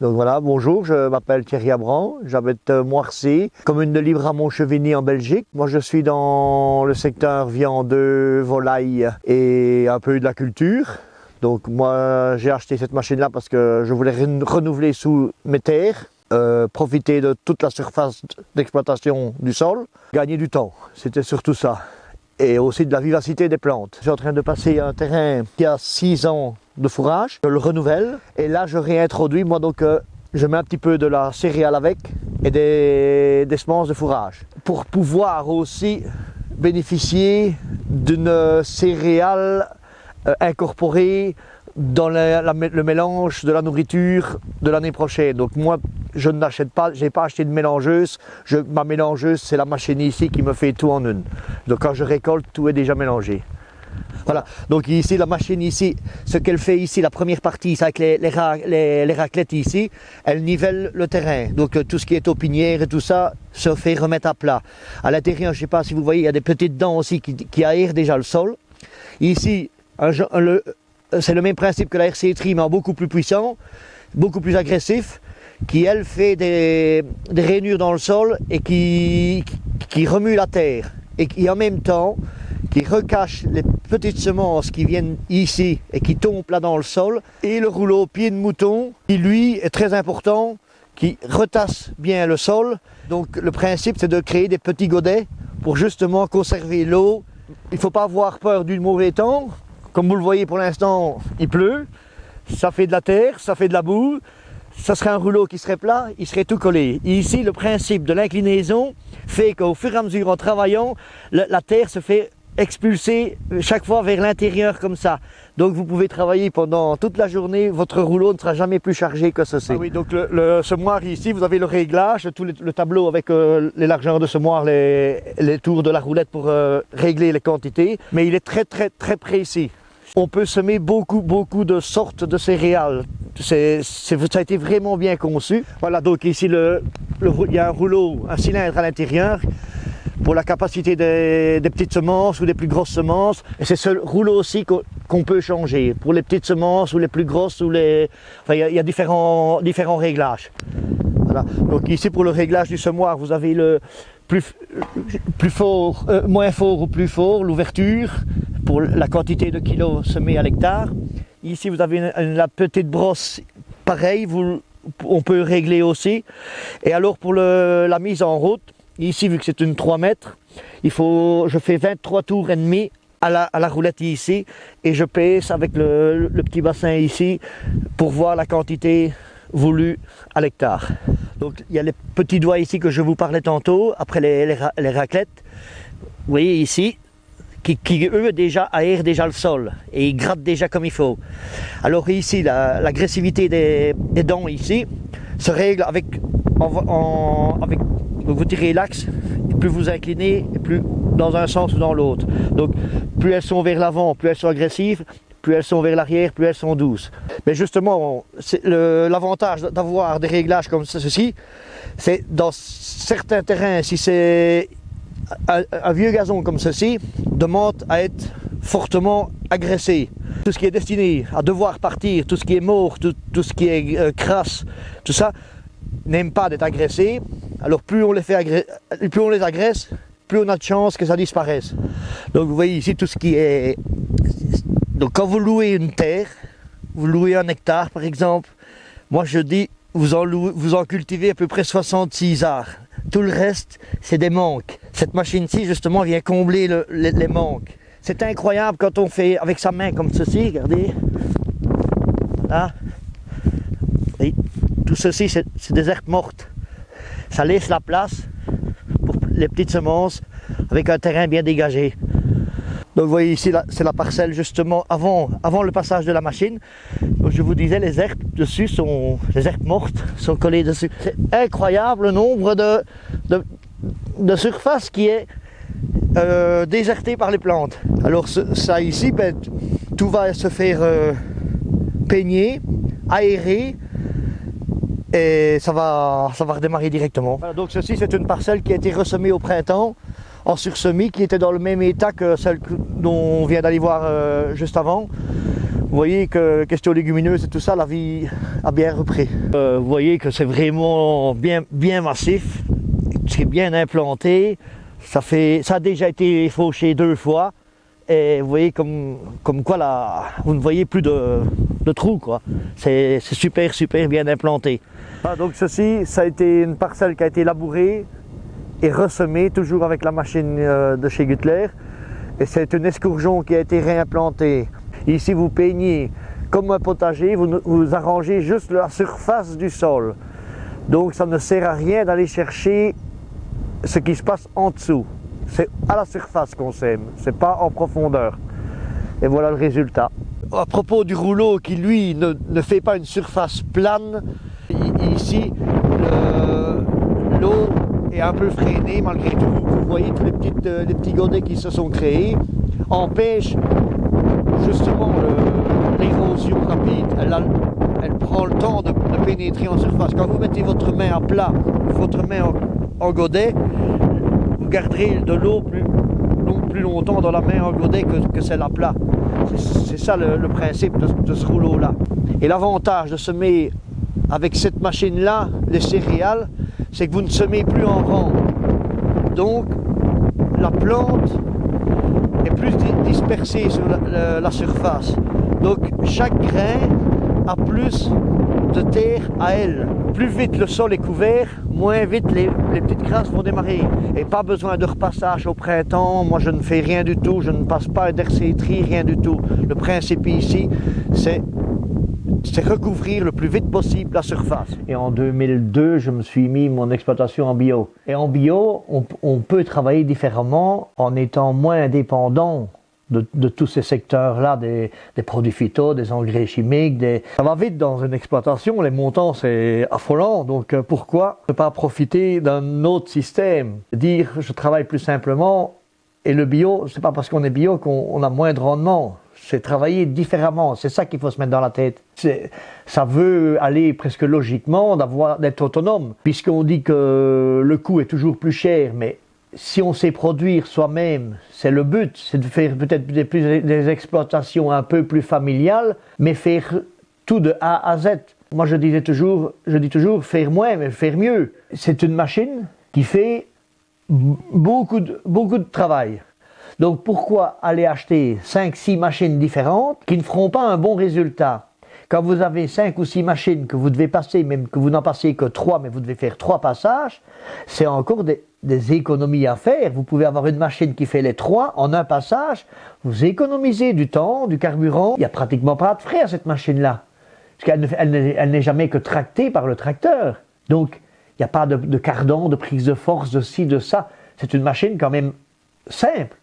Donc voilà, bonjour, je m'appelle Thierry Abran, j'habite Moircy, commune de Libramont-Chevigny en Belgique. Moi je suis dans le secteur viande, volaille et un peu de la culture. Donc moi j'ai acheté cette machine-là parce que je voulais renouveler sous mes terres, profiter de toute la surface d'exploitation du sol, gagner du temps, c'était surtout ça. Et aussi de la vivacité des plantes. Je suis en train de passer un terrain qui a 6 ans de fourrage, je le renouvelle et là je réintroduis, moi donc je mets un petit peu de la céréale avec et des semences de fourrage pour pouvoir aussi bénéficier d'une céréale incorporée dans le mélange de la nourriture de l'année prochaine. Donc moi je n'achète pas, je n'ai pas acheté de mélangeuse, ma mélangeuse c'est la machine ici qui me fait tout en une. Donc quand je récolte, tout est déjà mélangé. Voilà, donc ici la machine ici, ce qu'elle fait ici, la première partie, c'est avec les raclettes ici, elle nivelle le terrain. Donc tout ce qui est taupinière et tout ça se fait remettre à plat. À l'intérieur, je ne sais pas si vous voyez, il y a des petites dents aussi qui aèrent déjà le sol. Ici, c'est le même principe que la RC-Tri, mais en beaucoup plus puissant, beaucoup plus agressif, qui elle fait des rainures dans le sol et qui remue la terre. Et qui en même temps, qui recache les petites semences qui viennent ici et qui tombent là dans le sol, et le rouleau pied de mouton, qui lui est très important, qui retasse bien le sol. Donc le principe c'est de créer des petits godets pour justement conserver l'eau. Il ne faut pas avoir peur du mauvais temps. Comme vous le voyez pour l'instant, il pleut, ça fait de la terre, ça fait de la boue, ça serait un rouleau qui serait plat, il serait tout collé. Et ici, le principe de l'inclinaison fait qu'au fur et à mesure en travaillant, la terre se fait expulser chaque fois vers l'intérieur comme ça. Donc vous pouvez travailler pendant toute la journée, votre rouleau ne sera jamais plus chargé que ceci. Ah oui, donc le semoir ici, vous avez le réglage, tout le tableau avec les largeurs de semoir, les tours de la roulette pour régler les quantités, mais il est très précis. On peut semer beaucoup de sortes de céréales. Ça a été vraiment bien conçu. Voilà, donc ici il y a un rouleau, un cylindre à l'intérieur pour la capacité des petites semences ou des plus grosses semences. Et c'est ce rouleau aussi qu'on peut changer pour les petites semences ou les plus grosses ou enfin, il y a différents réglages. Voilà. Donc ici pour le réglage du semoir, vous avez le plus fort, moins fort ou plus fort, l'ouverture pour la quantité de kilos semés à l'hectare. Ici vous avez la petite brosse, pareil, on peut régler aussi. Et alors pour la mise en route, ici vu que c'est une 3 mètres, je fais 23 tours et demi à la roulette ici et je pèse avec le petit bassin ici pour voir la quantité voulue à l'hectare. Donc il y a les petits doigts ici que je vous parlais tantôt, après les raclettes, vous voyez ici, qui eux déjà aèrent déjà le sol et ils grattent déjà comme il faut. Alors ici l'agressivité des dents ici se règle avec vous tirez l'axe, plus vous inclinez, plus dans un sens ou dans l'autre. Donc plus elles sont vers l'avant, plus elles sont agressives, plus elles sont vers l'arrière, plus elles sont douces. Mais justement, l'avantage d'avoir des réglages comme ceci, c'est dans certains terrains, si c'est un vieux gazon comme ceci, demande à être fortement agressé. Tout ce qui est destiné à devoir partir, tout ce qui est mort, tout ce qui est crasse, tout ça, n'aime pas d'être agressé. Alors plus on les agresse, plus on a de chance que ça disparaisse. Donc vous voyez ici tout ce qui est... Donc quand vous louez une terre, vous louez un hectare par exemple, moi je dis vous en cultivez à peu près 66 arts. Tout le reste c'est des manques. Cette machine-ci justement vient combler les manques. C'est incroyable quand on fait avec sa main comme ceci, regardez. Là. Et tout ceci c'est des herbes mortes. Ça laisse la place pour les petites semences avec un terrain bien dégagé. Donc vous voyez ici, c'est la parcelle justement avant le passage de la machine. Donc je vous disais, les herbes dessus les herbes mortes sont collées dessus. C'est incroyable le nombre de surface qui est désertée par les plantes. Alors ça ici, ben, tout va se faire peigner, aérer. Et ça va redémarrer directement. Voilà, donc ceci c'est une parcelle qui a été ressemée au printemps en sursemis, qui était dans le même état que celle dont on vient d'aller voir juste avant. Vous voyez que question légumineuse et tout ça, la vie a bien repris. Vous voyez que c'est vraiment bien massif, c'est bien implanté. Ça a déjà été fauché 2 fois. Et vous voyez comme quoi là, vous ne voyez plus de trous, quoi. C'est super bien implanté. Ah, donc ceci, ça a été une parcelle qui a été labourée et ressemée, toujours avec la machine de chez Güttler. Et c'est un escourgeon qui a été réimplanté. Ici, vous peignez comme un potager, vous arrangez juste la surface du sol. Donc ça ne sert à rien d'aller chercher ce qui se passe en dessous. C'est à la surface qu'on sème, c'est pas en profondeur. Et voilà le résultat. À propos du rouleau qui lui ne fait pas une surface plane, ici l'eau est un peu freinée malgré tout. Vous voyez tous les petits godets qui se sont créés, empêchent justement l'érosion rapide. Elle prend le temps de pénétrer en surface. Quand vous mettez votre main à plat, votre main en godet, vous garderez de l'eau plus longtemps dans la main en godet que celle à plat. C'est ça le principe de ce rouleau-là. Et l'avantage de semer avec cette machine-là, les céréales, c'est que vous ne semez plus en rang. Donc, la plante est plus dispersée sur la surface. Donc, chaque grain a plus de terre à elle. Plus vite le sol est couvert, moins vite les petites grasses vont démarrer. Et pas besoin de repassage au printemps. Moi, je ne fais rien du tout. Je ne passe pas d'hersétrie, rien du tout. Le principe ici, c'est recouvrir le plus vite possible la surface. Et en 2002, je me suis mis mon exploitation en bio. Et en bio, on peut travailler différemment en étant moins dépendant de tous ces secteurs-là, des produits phyto, des engrais chimiques. Ça va vite dans une exploitation, les montants c'est affolant, donc pourquoi ne pas profiter d'un autre système? Dire je travaille plus simplement, et le bio, c'est pas parce qu'on est bio qu'on a moins de rendement. C'est travailler différemment, c'est ça qu'il faut se mettre dans la tête. Ça veut aller presque logiquement d'être autonome, puisqu'on dit que le coût est toujours plus cher, mais si on sait produire soi-même, c'est le but, c'est de faire peut-être des exploitations un peu plus familiales, mais faire tout de A à Z. Moi je dis toujours faire moins, mais faire mieux. C'est une machine qui fait beaucoup de travail. Donc pourquoi aller acheter 5-6 machines différentes qui ne feront pas un bon résultat? Quand vous avez 5 ou 6 machines que vous devez passer, même que vous n'en passez que 3, mais vous devez faire 3 passages, c'est encore des économies à faire. Vous pouvez avoir une machine qui fait les 3 en un passage, vous économisez du temps, du carburant. Il n'y a pratiquement pas de frais à cette machine-là, parce qu'elle n'est jamais que tractée par le tracteur. Donc il n'y a pas de cardan, de prise de force, de ci, de ça. C'est une machine quand même simple.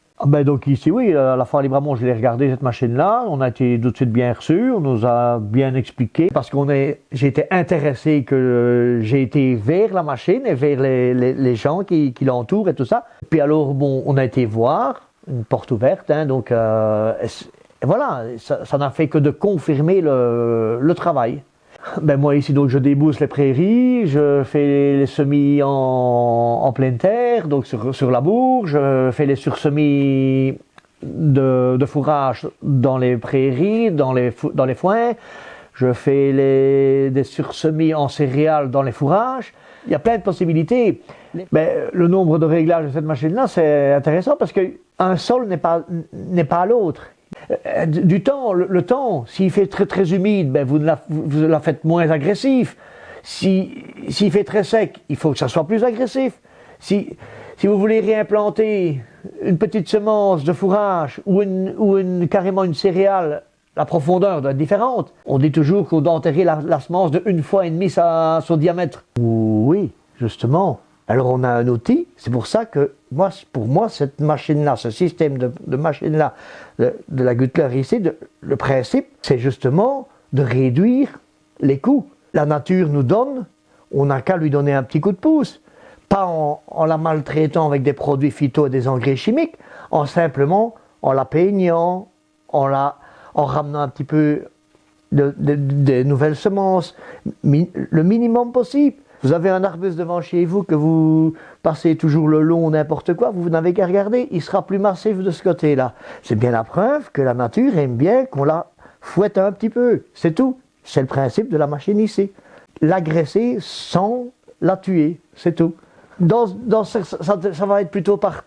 Donc ici, oui, à la Foire Libremont, je l'ai regardé cette machine-là, on a été tout de suite bien reçus, on nous a bien expliqué, parce j'ai été intéressé, que j'ai été vers la machine et vers les gens qui l'entourent et tout ça. Puis alors, bon, on a été voir, une porte ouverte, hein, donc et voilà, ça n'a fait que de confirmer le travail. Moi ici donc je débousse les prairies, je fais les semis en pleine terre, donc sur labour, je fais les sursemis de fourrage dans les prairies, dans les foins, je fais des sursemis en céréales dans les fourrages. Il y a plein de possibilités. Le nombre de réglages de cette machine-là, c'est intéressant parce qu'un sol n'est pas à l'autre. Du temps, le temps, s'il fait très humide, vous la faites moins agressif. S'il fait très sec, il faut que ça soit plus agressif. Si vous voulez réimplanter une petite semence de fourrage ou carrément une céréale, la profondeur doit être différente. On dit toujours qu'on doit enterrer la semence de 1,5 fois son diamètre. Oui, justement. Alors on a un outil, c'est pour ça que pour moi cette machine-là, ce système de machine-là de la Güttler ici, le principe c'est justement de réduire les coûts. La nature nous donne, on n'a qu'à lui donner un petit coup de pouce, pas en la maltraitant avec des produits phyto et des engrais chimiques, simplement en la peignant, en ramenant un petit peu de nouvelles semences, le minimum possible. Vous avez un arbuste devant chez vous que vous passez toujours le long, n'importe quoi, vous n'avez qu'à regarder, il sera plus massif de ce côté-là. C'est bien la preuve que la nature aime bien qu'on la fouette un petit peu, c'est tout. C'est le principe de la machine ici. L'agresser sans la tuer, c'est tout. Ça va être plutôt par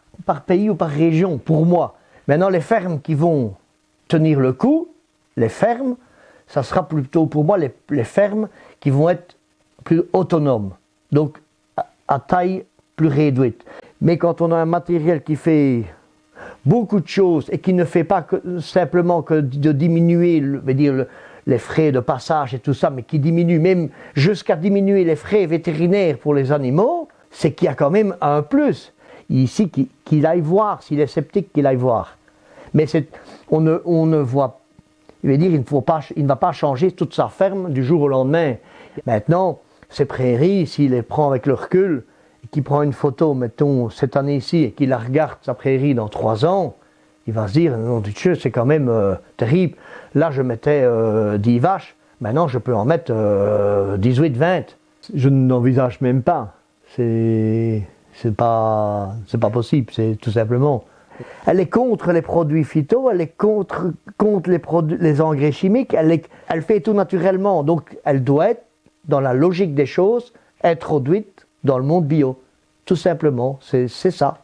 pays ou par région, pour moi. Maintenant, les fermes qui vont tenir le coup, les fermes, ça sera plutôt pour moi les fermes qui vont être plus autonomes, donc à taille plus réduite. Mais quand on a un matériel qui fait beaucoup de choses et qui ne fait pas simplement que de diminuer les frais de passage et tout ça, mais qui diminue même jusqu'à diminuer les frais vétérinaires pour les animaux, c'est qu'il y a quand même un plus. Ici, qu'il aille voir, s'il est sceptique, qu'il aille voir. Mais on ne voit, il ne va pas changer toute sa ferme du jour au lendemain. Maintenant, ces prairies, s'il les prend avec le recul, et qu'il prend une photo, mettons, cette année-ci, et qu'il la regarde, sa prairie, dans 3 ans, il va se dire, non du Dieu, c'est quand même terrible. Là, je mettais 10 vaches, maintenant je peux en mettre 18, 20. Je n'envisage même pas. C'est pas possible, c'est tout simplement. Elle est contre les produits phyto, elle est contre les engrais chimiques, elle fait tout naturellement, donc elle doit être, dans la logique des choses, introduite dans le monde bio. Tout simplement, c'est ça.